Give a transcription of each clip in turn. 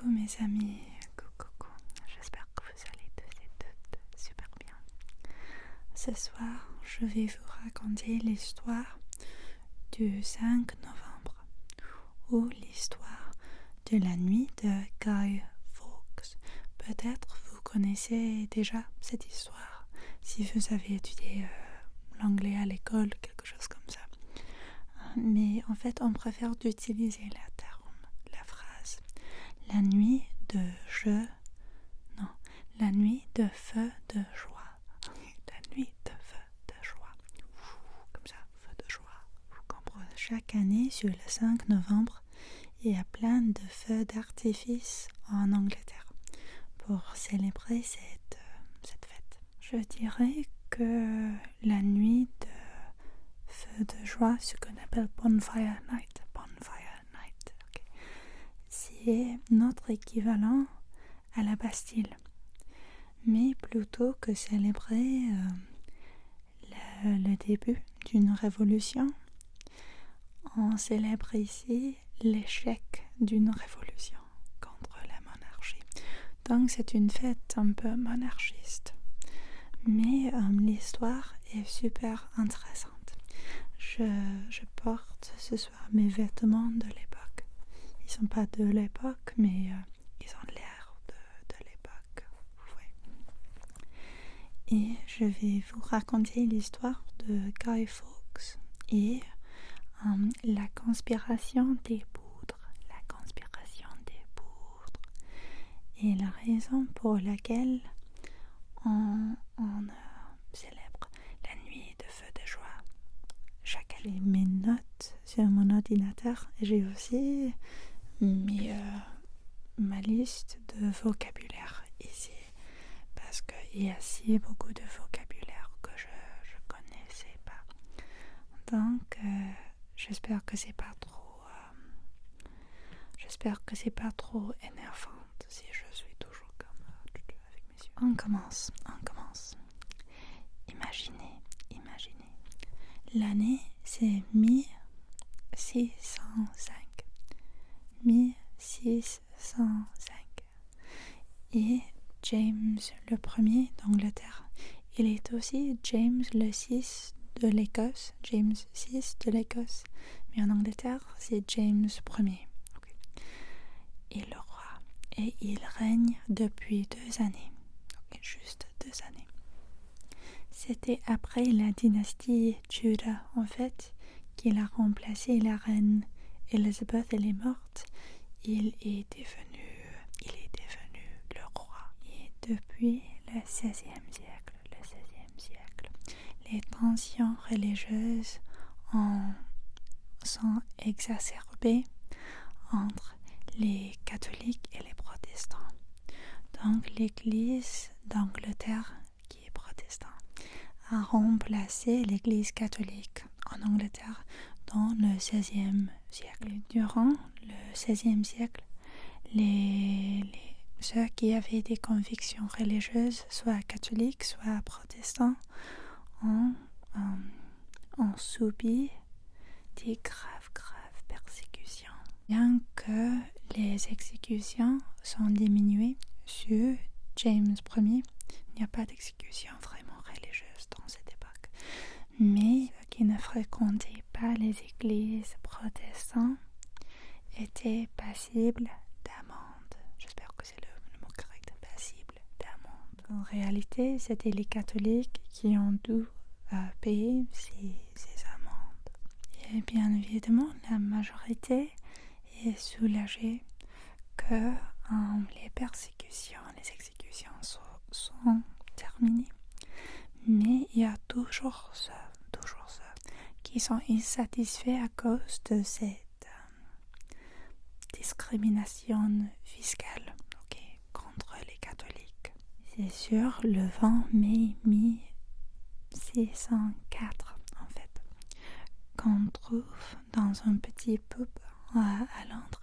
Coucou mes amis, coucou, j'espère que vous allez tous et toutes super bien. Ce soir, je vais vous raconter l'histoire du 5 novembre ou l'histoire de la nuit de Guy Fawkes. Peut-être vous connaissez déjà cette histoire si vous avez étudié l'anglais à l'école, quelque chose comme ça. Mais en fait, on préfère d'utiliser la phrase la nuit de la nuit de feu de joie. La nuit de feu de joie. Comme ça, feu de joie. Vous comprenez. Chaque année, sur le 5 novembre, il y a plein de feux d'artifice en Angleterre pour célébrer cette fête. Je dirais que la nuit de feu de joie, ce qu'on appelle Bonfire Night, okay. C'est notre équivalent à la Bastille. Mais plutôt que célébrer le début d'une révolution, on célèbre ici l'échec d'une révolution contre la monarchie. Donc c'est une fête un peu monarchiste. Mais l'histoire est super intéressante. Je porte ce soir mes vêtements de l'époque. Ils sont pas de l'époque, mais ils ont l'air de l'époque. Ouais. Et je vais vous raconter l'histoire de Guy Fawkes et la conspiration des poudres. Et la raison pour laquelle on célèbre la nuit de feu de joie. J'ai mes notes sur mon ordinateur et j'ai aussi ma liste de vocabulaire ici parce qu'il y a si beaucoup de vocabulaire que je connaissais pas. Donc j'espère que c'est pas trop énervante si je suis toujours comme avec mes yeux. On commence. Imaginez. L'année, c'est 1605. Et James le premier d'Angleterre, il est aussi James le 6 de l'Écosse. Mais en Angleterre, c'est James Ier. Okay. Et le roi. Et il règne depuis 2 années. Okay, juste 2 années. C'était après la dynastie Tudor, en fait, qu'il a remplacé la reine Elizabeth. Elle est morte. Il est devenu le roi. Et depuis le XVIe siècle, les tensions religieuses sont exacerbées entre les catholiques et les protestants. Donc l'Église d'Angleterre, qui est protestante, a remplacé l'Église catholique en Angleterre dans le XVIe siècle. Et durant le XVIe siècle, ceux qui avaient des convictions religieuses, soit catholiques, soit protestants, ont subi des graves persécutions. Bien que les exécutions sont diminuées sur James Ier, il n'y a pas d'exécution vraiment religieuse dans cette époque. Mais ceux qui ne fréquentaient pas les églises protestantes étaient passibles d'amende. J'espère que c'est le mot correct, passible d'amende. En réalité, c'était les catholiques qui ont dû payer ces amendes. Et bien évidemment, la majorité est soulagée que les persécutions, les exécutions sont terminées. Mais il y a toujours ceux qui sont insatisfaits à cause de cette discrimination fiscale contre les catholiques. C'est sur le 20 mai 1604, en fait, qu'on trouve dans un petit pub à Londres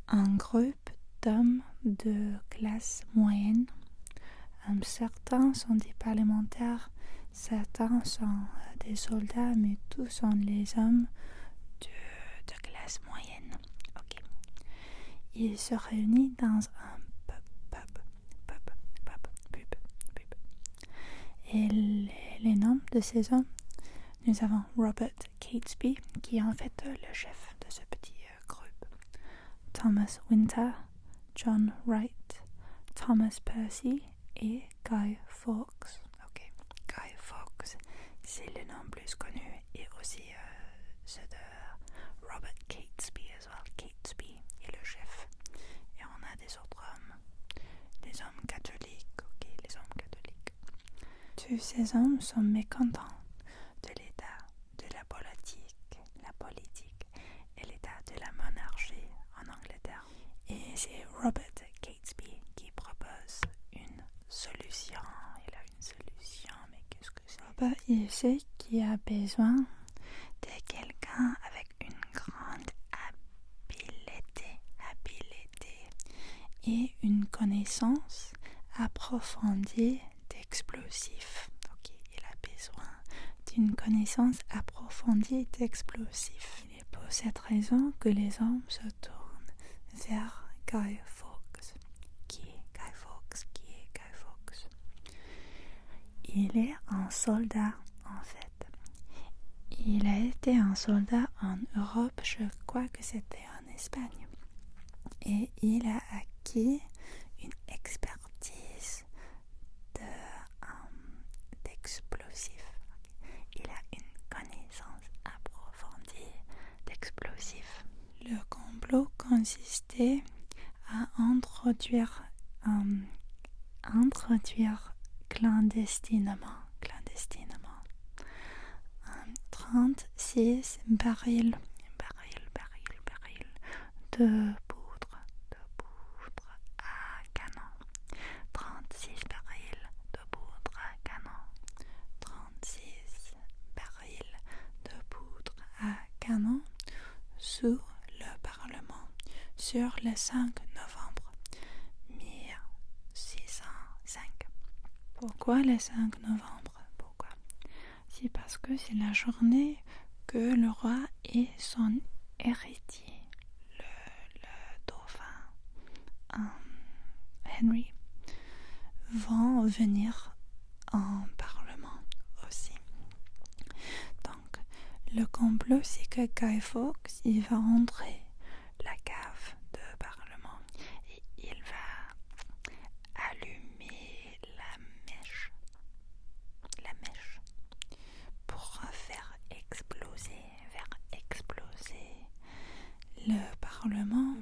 un groupe d'hommes de classe moyenne. Certains sont des parlementaires, certains sont des soldats, mais tous sont les hommes de classe moyenne. Okay. il se réunit dans un pub. Et les noms de ces hommes, nous avons Robert Catesby, qui est en fait le chef de ce petit groupe, Thomas Winter, John Wright, Thomas Percy et Guy Fawkes. Ok, Guy Fawkes, c'est le nom plus connu, et aussi ceux de Robert Catesby as well. Catesby est le chef. Et on a des autres hommes, des hommes catholiques, ok, les hommes catholiques. Tous ces hommes sont mécontents de l'état de la politique et l'état de la monarchie en Angleterre. Et c'est Robert Catesby qui propose une solution. Il a une solution, mais qu'est-ce que c'est? Robert, il sait qu'il a besoin de quelqu'un avec une grande habileté et une connaissance approfondie d'explosifs. Ok, il a besoin d'une connaissance approfondie d'explosifs. Il est pour cette raison que les hommes se tournent vers Guy Fawkes. Qui est Guy Fawkes? Il est un soldat, en fait. Il a été un soldat en Europe, je crois que c'était en Espagne. Et il a acquis une expertise d'explosifs. Il a une connaissance approfondie d'explosifs. Le complot consistait à introduire clandestinement 36 barils de poudre à canon. 36 barils de poudre à canon. 36 barils de poudre à canon sous le Parlement sur le 5 novembre 1605. Pourquoi le 5 novembre? C'est parce que c'est la journée que le roi et son héritier, le dauphin Henry, vont venir en Parlement aussi. Donc, le complot, c'est que Guy Fawkes, il va entrer la cave de Parlement et il va allumer la mèche pour faire exploser le Parlement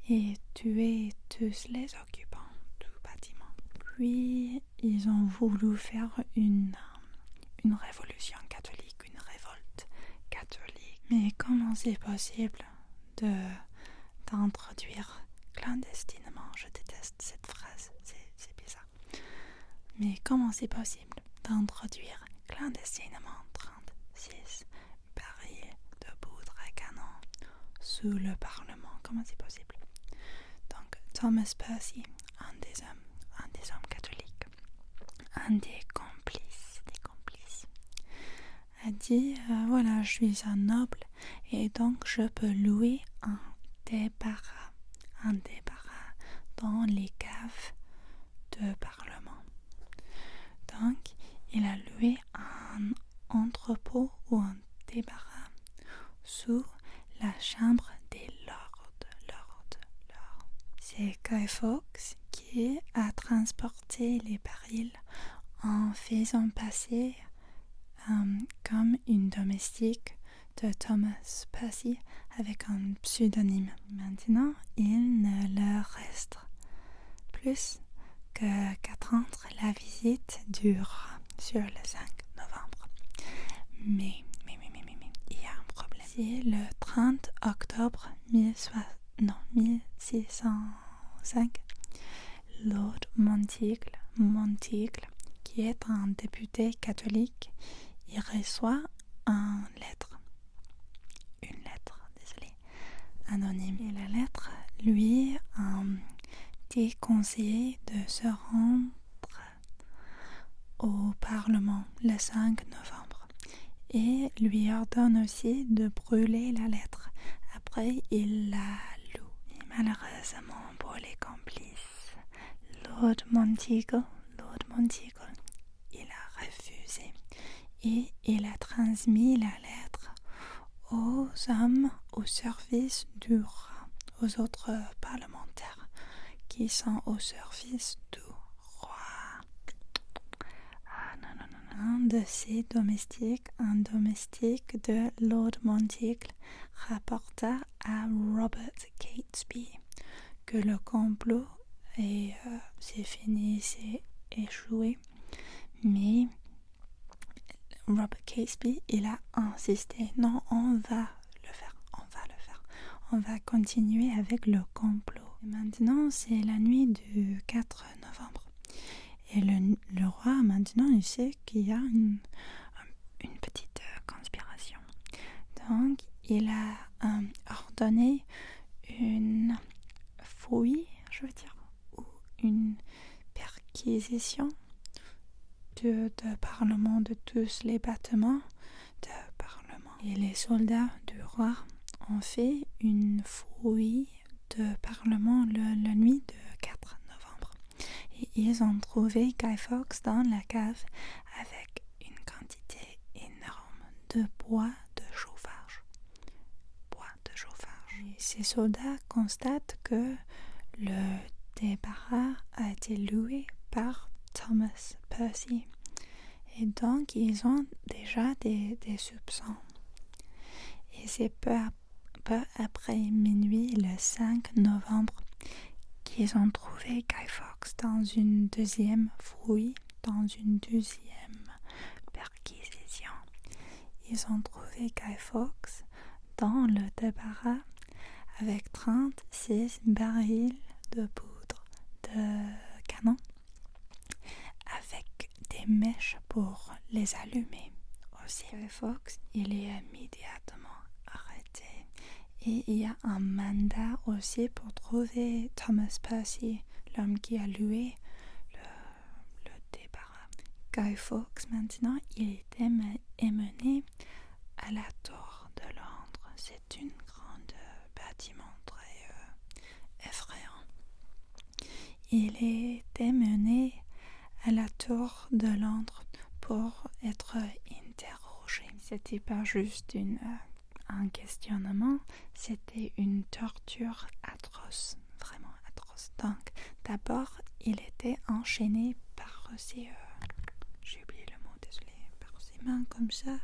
et tuer tous les occupants du bâtiment. Puis, ils ont voulu faire une révolution catholique, une révolte catholique. Mais comment c'est possible d'introduire clandestinement, je déteste cette phrase, c'est bizarre. Mais comment c'est possible d'introduire clandestinement 36 barils de poudre à canon sous le Parlement? Comment c'est possible? Donc Thomas Percy, un des hommes catholiques, un des complices, a dit voilà, je suis un noble et donc je peux louer un débarras dans les caves de Parlement. Donc il a loué un entrepôt ou un débarras sous la chambre des lords. C'est Guy Fawkes qui a transporté les barils en faisant passer comme une domestique de Thomas Percy avec un pseudonyme. Maintenant, il ne leur reste plus qu'attendre la visite du roi sur le 5 novembre. Mais il y a un problème. C'est le 30 octobre 1605, Lord Monteagle, qui est un député catholique, il reçoit une lettre, anonyme. Et la lettre lui déconseille de se rendre au Parlement le 5 novembre et lui ordonne aussi de brûler la lettre. Après, il la loue. Malheureusement pour les complices, Lord Monteagle, il a refusé et il a transmis la lettre aux hommes au service du roi, aux autres parlementaires qui sont au service du roi. Un de ses domestiques, un domestique de Lord Monteagle, rapporta à Robert Catesby que le complot c'est fini, c'est échoué, mais Robert Catesby, il a insisté, non, on va le faire, on va continuer avec le complot. Et maintenant, c'est la nuit du 4 novembre. Et le roi, maintenant, il sait qu'il y a une petite conspiration. Donc, il a ordonné une fouille, je veux dire, ou une perquisition de parlement, de tous les bâtiments de parlement. Et les soldats du roi ont fait une fouille de parlement la nuit du 4 novembre. Et ils ont trouvé Guy Fawkes dans la cave avec une quantité énorme de bois de chauffage. Et ces soldats constatent que le débarras a été loué par Thomas Percy. Et donc, ils ont déjà des soupçons. Et c'est peu après minuit, le 5 novembre, qu'ils ont trouvé Guy Fawkes dans une deuxième fouille, dans une deuxième perquisition. Ils ont trouvé Guy Fawkes dans le débarras avec 36 barils de poudre de canon, avec des mèches pour les allumer aussi. Guy Fawkes, il est immédiatement arrêté. Et il y a un mandat aussi pour trouver Thomas Percy, l'homme qui a loué le débarras. Guy Fawkes, maintenant, il est emmené à la Tour de Londres. C'est une grande bâtiment très effrayant. Il est emmené à la Tour de Londres pour être interrogé. C'était pas juste un questionnement, c'était une torture atroce, vraiment atroce. Donc, d'abord, il était enchaîné par ses, j'ai oublié le mot, désolé, par ses mains comme ça,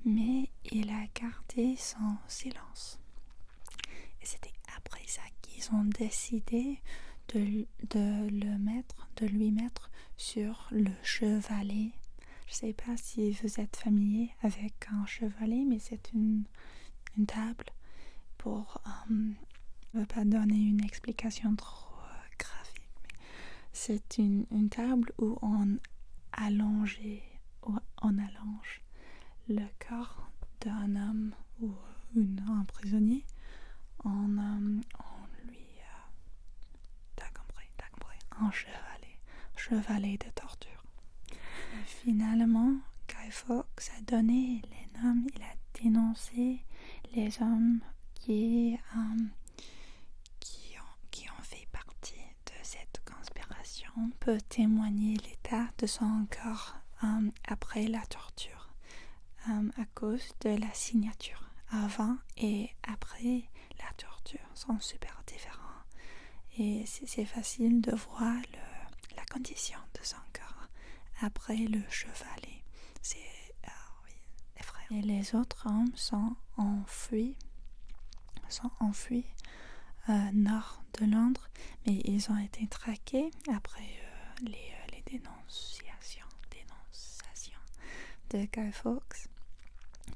mais il a gardé son silence. Et c'était après ça qu'ils ont décidé de lui mettre sur le chevalet. Je ne sais pas si vous êtes familier avec un chevalet, mais c'est une table pour... je ne veux pas donner une explication trop graphique, mais c'est une table où on allonge le corps d'un homme ou un prisonnier en lui... t'as compris, un chevalet de torture. Et finalement, Guy Fawkes a donné les noms, il a dénoncé les hommes qui ont fait partie de cette conspiration. On peut témoigner l'état de son corps après la torture, à cause de la signature. Avant et après la torture sont super différents. Et c'est facile de voir la condition de son corps après le chevalet. C'est effrayant. Et les autres hommes sont enfuis nord de Londres, mais ils ont été traqués après les dénonciations de Guy Fawkes.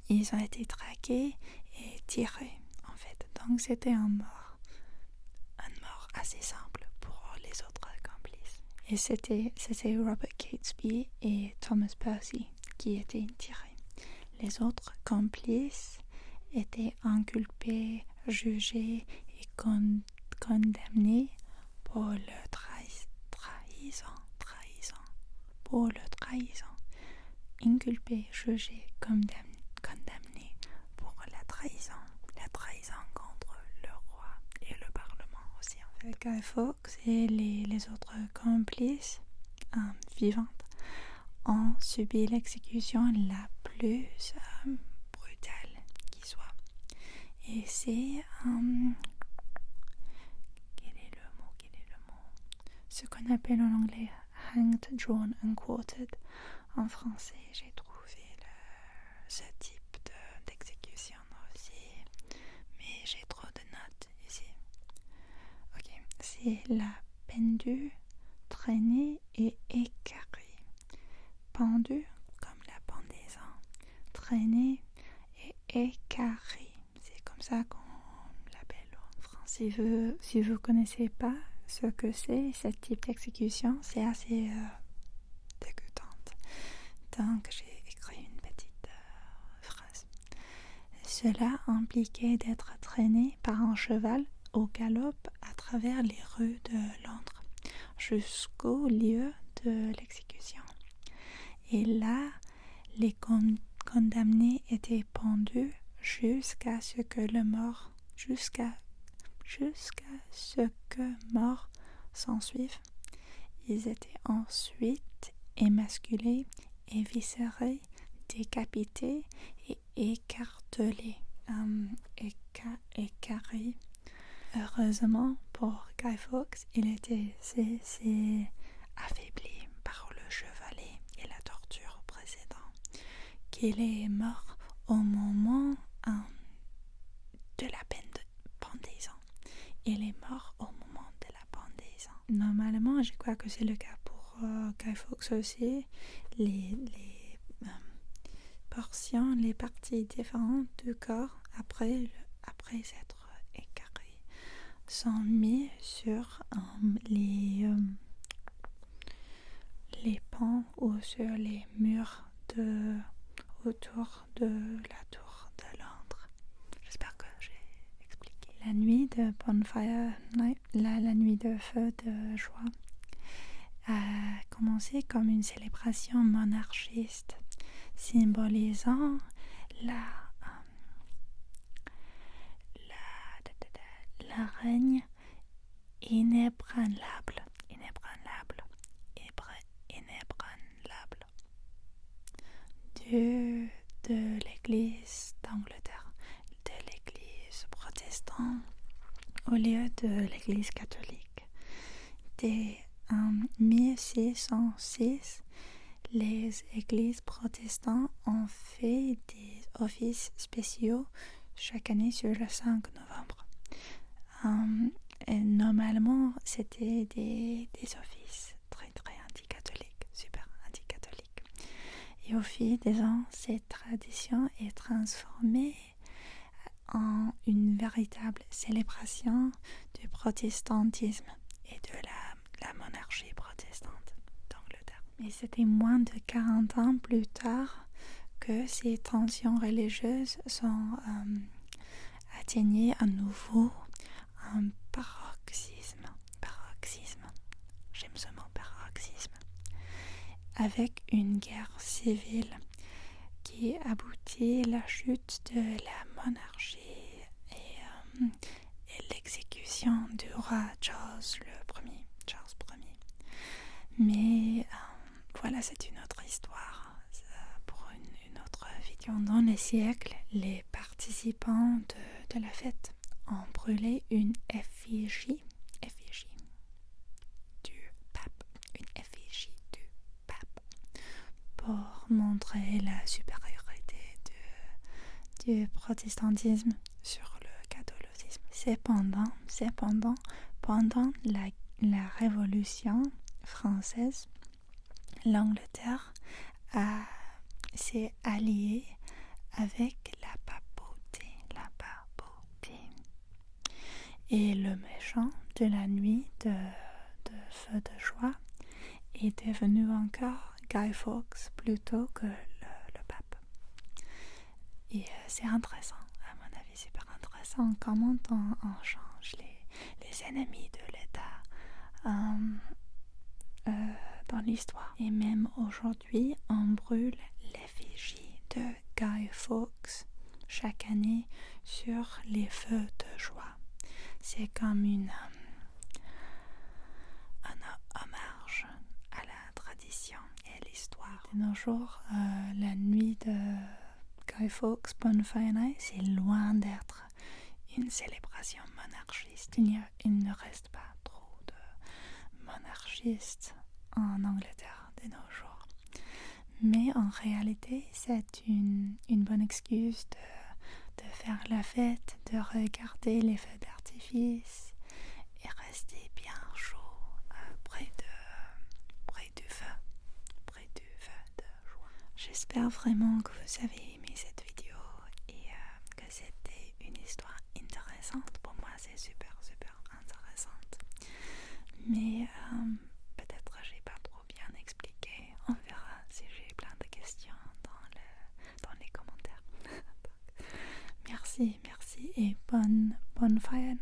Ils ont été traqués et tirés, en fait. Donc c'était une mort assez simple pour les autres complices. Et c'était Robert Catesby et Thomas Percy qui étaient tirés. Les autres complices étaient inculpés, jugés et condamnés pour le trahison. Pour le trahison. Inculpés, jugés, condamnés pour la trahison contre le roi et le parlement. Guy Fawkes et les autres complices vivantes ont subi l'exécution la plus brutale qui soit. Et c'est quel est le mot ce qu'on appelle en anglais hanged, drawn and quartered. En français, j'ai trouvé ce type d'exécution aussi, mais j'ai trop de notes ici. Ok, c'est la pendue, traînée et écarrée. Pendue comme la pendaison, traînée et écarrée. C'est comme ça qu'on l'appelle en français. Si vous connaissez pas ce que c'est, ce type d'exécution, c'est assez dégoûtante. Donc j'ai écrit une petite phrase. Cela impliquait d'être traîné par un cheval au galop à travers les rues de Londres jusqu'au lieu de l'exécution. Et là, les condamnés étaient pendus jusqu'à ce que mort s'ensuive. Ils étaient ensuite émasculés, éviscérés, décapités et écartelés. Écarrés. Heureusement pour Guy Fawkes, il était affaibli par le chevalet et la torture précédente, qu'il est mort au moment de la pendaison. Il est mort au moment de la pendaison. Normalement, je crois que c'est le cas pour Guy Fawkes aussi. Les portions, les parties différentes du corps après s'être écartées sont mises sur les pans ou sur les murs autour de la tour de Londres. J'espère que j'ai expliqué. La nuit de Bonfire Night, la nuit de feu de joie, a commencé comme une célébration monarchiste symbolisant la règne inébranlable de l'Église d'Angleterre, de l'Église protestante au lieu de l'Église catholique. Dès 1606, les églises protestantes ont fait des offices spéciaux chaque année sur le 5 novembre. Et normalement, c'était des offices très anticatholiques, super anticatholiques. Et au fil des ans, cette tradition est transformée en une véritable célébration du protestantisme et de la monarchie protestante d'Angleterre. Et c'était moins de 40 ans plus tard que ces tensions religieuses sont atteignées à nouveau un paroxysme. J'aime ce mot, paroxysme. Avec une guerre civile qui aboutit à la chute de la monarchie et l'exécution du roi Charles Ier. Mais voilà, c'est une autre histoire pour une autre vidéo. Dans les siècles, les participants de la fête ont brûlé une effigie du pape pour montrer la supériorité du protestantisme sur le catholicisme. Cependant, pendant la Révolution française, l'Angleterre s'est alliée avec la papauté. Et le méchant de la nuit de feu de joie est devenu encore Guy Fawkes plutôt que le pape. Et c'est intéressant, à mon avis, super intéressant comment on change les ennemis de l'État dans l'histoire. Et même aujourd'hui, on brûle l'effigie de Guy Fawkes chaque année sur les feux de joie. C'est comme une De nos jours, la nuit de Guy Fawkes Bonfire Night, c'est loin d'être une célébration monarchiste. Il ne reste pas trop de monarchistes en Angleterre de nos jours. Mais en réalité, c'est une bonne excuse de faire la fête, de regarder les feux d'artifice et rester bien chaud près du feu de joie. J'espère vraiment que vous avez aimé cette vidéo et que c'était une histoire intéressante. Pour moi, c'est super intéressante. Mais peut-être j'ai pas trop bien expliqué. On verra si j'ai plein de questions dans les commentaires. Merci et bonne Fire